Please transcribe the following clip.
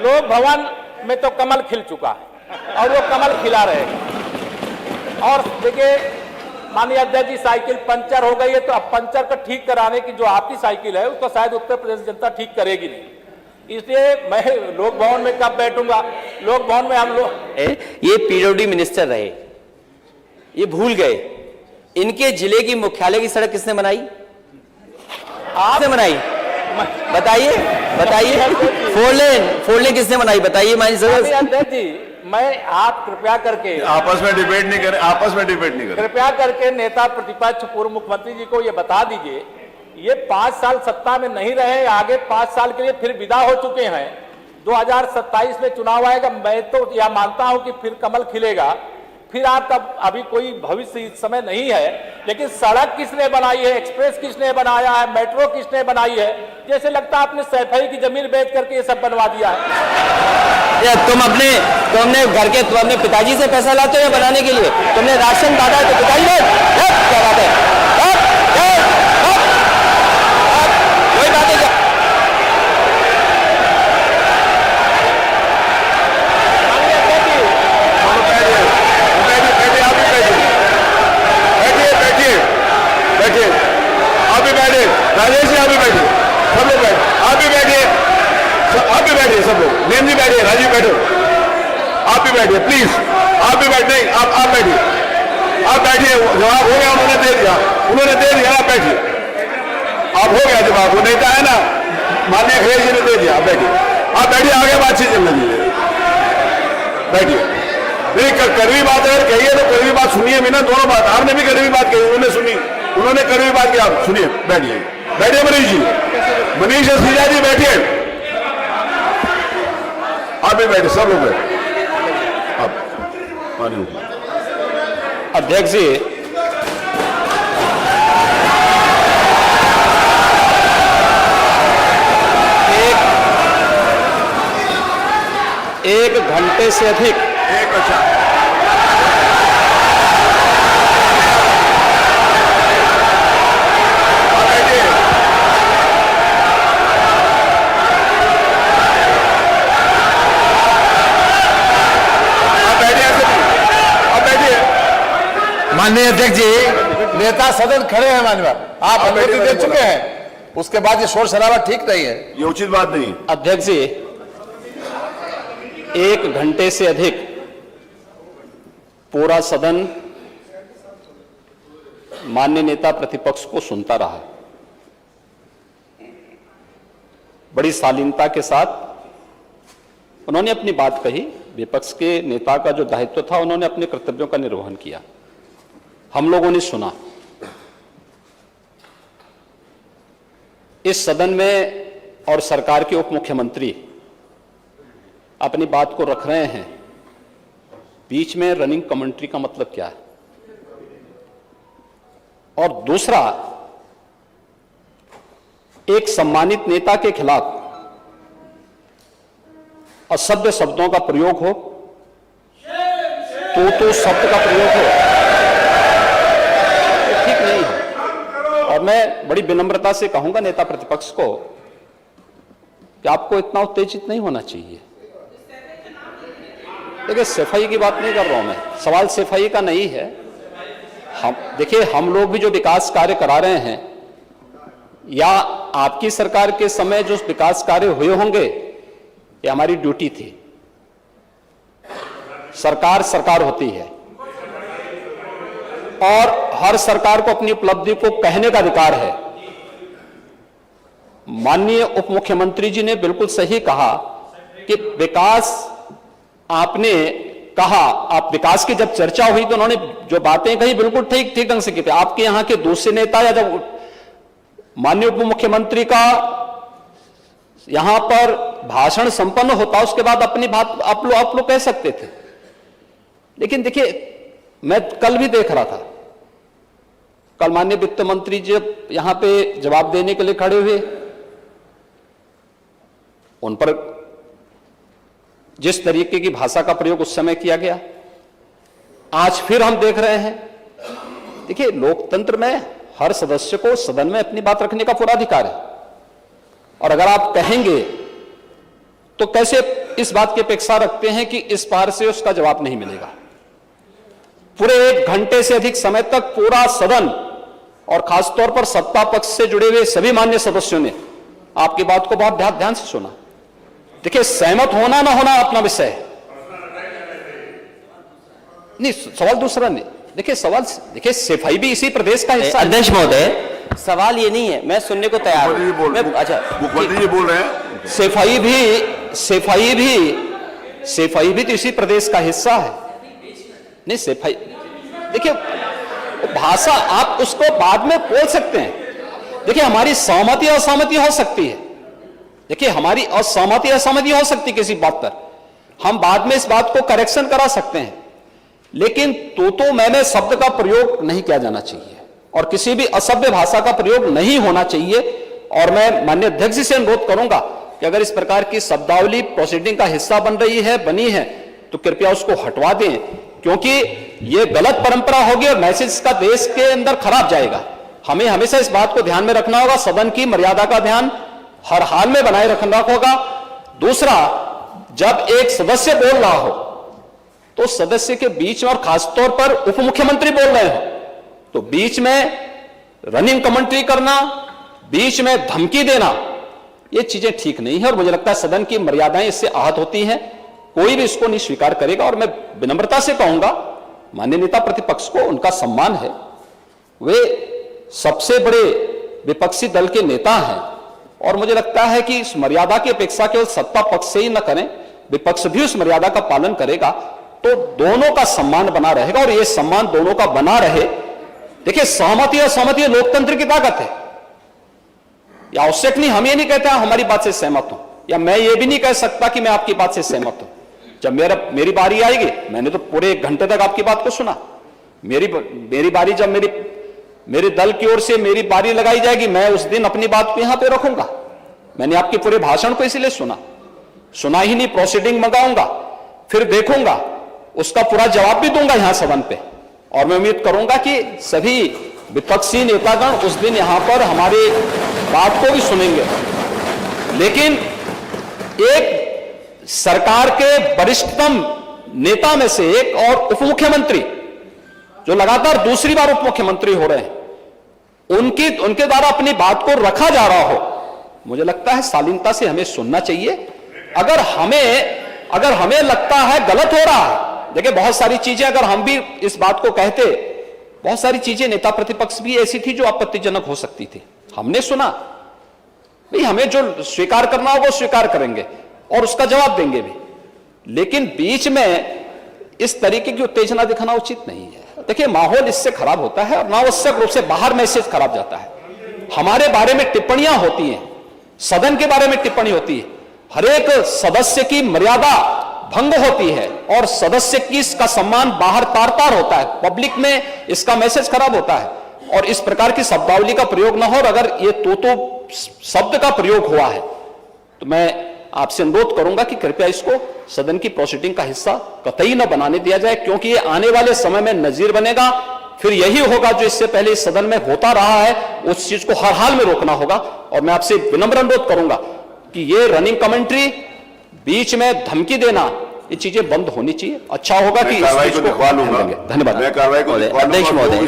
लोक भवन में तो कमल खिल चुका है और वो कमल खिला रहेगा। और देखिए माननीय अध्यक्ष जी, साइकिल पंचर हो गई है तो अब पंचर को ठीक कराने की जो आपकी साइकिल है उसको शायद उत्तर प्रदेश जनता ठीक करेगी नहीं। इसलिए मैं लोक भवन में कब बैठूंगा? लोक भवन में हम लोग ये पीडब्ल्यूडी मिनिस्टर रहे, ये भूल गए इनके जिले की मुख्यालय की सड़क किसने बनाई? आपने बनाई? बताइए बताइए। फोर लेन किसने बनाई बताइए? अध्यक्ष जी, मैं आप कृपया करके आपस में डिबेट नहीं करें, आपस में डिबेट नहीं करें। कृपया करके नेता प्रतिपक्ष पूर्व मुख्यमंत्री जी को यह बता दीजिए, ये 5 साल सत्ता में नहीं रहे, आगे 5 साल के लिए फिर विदा हो चुके हैं। 2027 में चुनाव आएगा, मैं तो यह मानता हूं कि फिर कमल खिलेगा। फिर आपका अभी कोई भविष्य इस समय नहीं है, लेकिन सड़क किसने बनाई है, एक्सप्रेस किसने बनाया है, मेट्रो किसने बनाई है? जैसे लगता है आपने सैफई की जमीन बेच करके ये सब बनवा दिया है। तुमने घर के तुम अपने पिताजी से पैसा लाते हो या बनाने के लिए? तुमने राशन बांटा तो पिताजी ने क्या बात है? कोई बात है क्या? बैठिए, आप भी बैठिए, राजेश जी आप भी बैठिए, सब लोग बैठे, आप भी बैठिए, आप भी बैठिए, सब लोग, नेम जी बैठिए, राजीव बैठो, आप भी बैठिए प्लीज, आप भी बैठे, आप बैठिए, आप बैठिए। जवाब हो गया, उन्होंने दे दिया, आप बैठिए, आप हो गया जवाब, वो नेता है ना माननीय खैर जी ने दे दिया, आप बैठिए, आगे बातचीत चलने दीजिए, बैठिए। नहीं कड़वी बात अगर कही है तो कड़वी बात सुनिए भी ना, दोनों बात, आपने भी कड़वी बात कही, उन्होंने सुनी, उन्होंने कड़वी बात की, आप सुनिए, बैठिए, बैठिए मनीष जी, मनीष सिंह जी बैठिए, आप भी बैठे, सब लोग बैठे। अध्यक्ष जी, एक घंटे से अधिक माननीय अध्यक्ष जी, नेता सदन खड़े हैं, माननीय आप अनुमति दे चुके हैं, उसके बाद ये शोर शराबा ठीक नहीं है, ये उचित बात नहीं। अध्यक्ष जी, 1 घंटे से अधिक पूरा सदन माननीय नेता प्रतिपक्ष को सुनता रहा। बड़ी शालीनता के साथ उन्होंने अपनी बात कही। विपक्ष के नेता का जो दायित्व था, उन्होंने अपने कर्तव्यों का निर्वहन किया, हम लोगों ने सुना। इस सदन में और सरकार के उप मुख्यमंत्री अपनी बात को रख रहे हैं, बीच में रनिंग कमेंट्री का मतलब क्या है? और दूसरा, एक सम्मानित नेता के खिलाफ असभ्य शब्दों का प्रयोग हो, तो शब्द का प्रयोग हो, तो ठीक नहीं है। और मैं बड़ी विनम्रता से कहूंगा नेता प्रतिपक्ष को कि आपको इतना उत्तेजित नहीं होना चाहिए। देखिए, सफाई की बात नहीं कर रहा हूं मैं, सवाल सफाई का नहीं है। देखिए, हम लोग भी जो विकास कार्य करा रहे हैं, या आपकी सरकार के समय जो विकास कार्य हुए होंगे, ये हमारी ड्यूटी थी। सरकार होती है और हर सरकार को अपनी उपलब्धि को कहने का अधिकार है। माननीय उप मुख्यमंत्री जी ने बिल्कुल सही कहा कि विकास, आपने कहा, आप विकास की जब चर्चा हुई तो उन्होंने जो बातें कही बिल्कुल ठीक ढंग से की थी। आपके यहां के दूसरे नेता या जब माननीय उप मुख्यमंत्री का यहां पर भाषण संपन्न होता, उसके बाद अपनी बात आप लोग कह सकते थे। लेकिन देखिए, मैं कल भी देख रहा था, कल माननीय वित्त मंत्री जी यहां पे जवाब देने के लिए खड़े हुए, उन पर जिस तरीके की भाषा का प्रयोग उस समय किया गया, आज फिर हम देख रहे हैं। देखिए, लोकतंत्र में हर सदस्य को सदन में अपनी बात रखने का पूरा अधिकार है, और अगर आप कहेंगे तो कैसे इस बात की अपेक्षा रखते हैं कि इस पार से उसका जवाब नहीं मिलेगा। पूरे 1 घंटे से अधिक समय तक पूरा सदन और खासतौर पर सत्ता पक्ष से जुड़े हुए सभी मान्य सदस्यों ने आपकी बात को बहुत ध्यान से सुना। देखिए, सहमत होना ना होना अपना विषय है, नहीं सवाल दूसरा नहीं। देखिए सवाल, देखिए सफाई भी इसी प्रदेश का हिस्सा है। अध्यक्ष महोदय, सवाल ये नहीं है, मैं सुनने को तैयार हूं। अच्छा, मुख्यमंत्री जी बोल रहे हैं, सफाई भी तो इसी प्रदेश का हिस्सा है। नहीं सफाई, देखिए भाषा आप उसको बाद में बोल सकते हैं। देखिए हमारी सहमति असहमति हो सकती है, देखिए हमारी असहमति असहमति हो सकती है किसी बात पर, हम बाद में इस बात को करेक्शन करा सकते हैं, लेकिन तो मैंने शब्द का प्रयोग नहीं किया जाना चाहिए और किसी भी असभ्य भाषा का प्रयोग नहीं होना चाहिए। और मैं माननीय अध्यक्ष जी से अनुरोध करूंगा कि अगर इस प्रकार की शब्दावली प्रोसीडिंग का हिस्सा बनी है तो कृपया उसको हटवा दें, क्योंकि यह गलत परंपरा होगी और मैसेज का देश के अंदर खराब जाएगा। हमें हमेशा इस बात को ध्यान में रखना होगा, सदन की मर्यादा का ध्यान हर हाल में बनाए रखना होगा। दूसरा, जब एक सदस्य बोल रहा हो तो सदस्य के बीच में, और खासतौर पर उप मुख्यमंत्री बोल रहे हो, तो बीच में रनिंग कमेंट्री करना, बीच में धमकी देना, ये चीजें ठीक नहीं है और मुझे लगता है सदन की मर्यादाएं इससे आहत होती हैं। कोई भी इसको नहीं स्वीकार करेगा और मैं विनम्रता से कहूंगा माननीय नेता प्रतिपक्ष को, उनका सम्मान है, वे सबसे बड़े विपक्षी दल के नेता हैं और मुझे लगता है कि इस मर्यादा की अपेक्षा केवल सत्ता पक्ष से ही न करें, विपक्ष भी उस मर्यादा का पालन करेगा तो दोनों का सम्मान बना रहेगा और यह सम्मान दोनों का बना रहे। देखिए सहमति और सहमति लोकतंत्र की ताकत है, यह आवश्यक नहीं, हम ये नहीं कहते हमारी बात से सहमत हूं, या मैं ये भी नहीं कह सकता कि मैं आपकी बात से सहमत हूं। जब मेरी बारी आएगी, मैंने तो पूरे 1 घंटे तक आपकी बात को सुना, मेरी बारी जब मेरे दल की ओर से मेरी बारी लगाई जाएगी, मैं उस दिन अपनी बात को यहां पे रखूंगा। मैंने आपके पूरे भाषण को इसलिए सुना ही नहीं, प्रोसीडिंग मंगाऊंगा, फिर देखूंगा, उसका पूरा जवाब भी दूंगा यहां सदन पे और मैं उम्मीद करूंगा कि सभी विपक्षी नेतागण उस दिन यहां पर हमारी बात को भी सुनेंगे। लेकिन एक सरकार के वरिष्ठतम नेता में से एक और उप मुख्यमंत्री जो लगातार दूसरी बार उप मुख्यमंत्री हो रहे हैं, उनके द्वारा अपनी बात को रखा जा रहा हो, मुझे लगता है शालीनता से हमें सुनना चाहिए। अगर हमें लगता है गलत हो रहा है, देखिए बहुत सारी चीजें अगर हम भी इस बात को कहते, बहुत सारी चीजें नेता प्रतिपक्ष भी ऐसी थी जो आपत्तिजनक हो सकती थी, हमने सुना, भाई हमें जो स्वीकार करना होगा स्वीकार करेंगे और उसका जवाब देंगे भी, लेकिन बीच में इस तरीके की उत्तेजना दिखाना उचित नहीं है। देखिए माहौल इससे खराब होता है और अनावश्यक रूप से बाहर मैसेज खराब जाता है। हमारे बारे में टिप्पणियां होती हैं, सदन के बारे में टिप्पणी होती है, हर एक सदस्य की मर्यादा भंग होती है और सदस्य की इसका सम्मान बाहर तार होता है, पब्लिक में इसका मैसेज खराब होता है और इस प्रकार की शब्दावली का प्रयोग न हो। और अगर ये तो शब्द का प्रयोग हुआ है तो मैं आपसे अनुरोध करूंगा कि कृपया इसको सदन की प्रोसीडिंग का हिस्सा कतई न बनाने दिया जाए, क्योंकि ये आने वाले समय में नजीर बनेगा। फिर यही होगा जो इससे पहले इस सदन में होता रहा है, उस चीज को हर हाल में रोकना होगा। और मैं आपसे विनम्र अनुरोध करूंगा कि ये रनिंग कमेंट्री, बीच में धमकी देना, ये चीजें बंद होनी चाहिए। अच्छा होगा कि कार्रवाई को दिखवा लूंगा। धन्यवाद। मैं कार्रवाई को अध्यक्ष महोदय,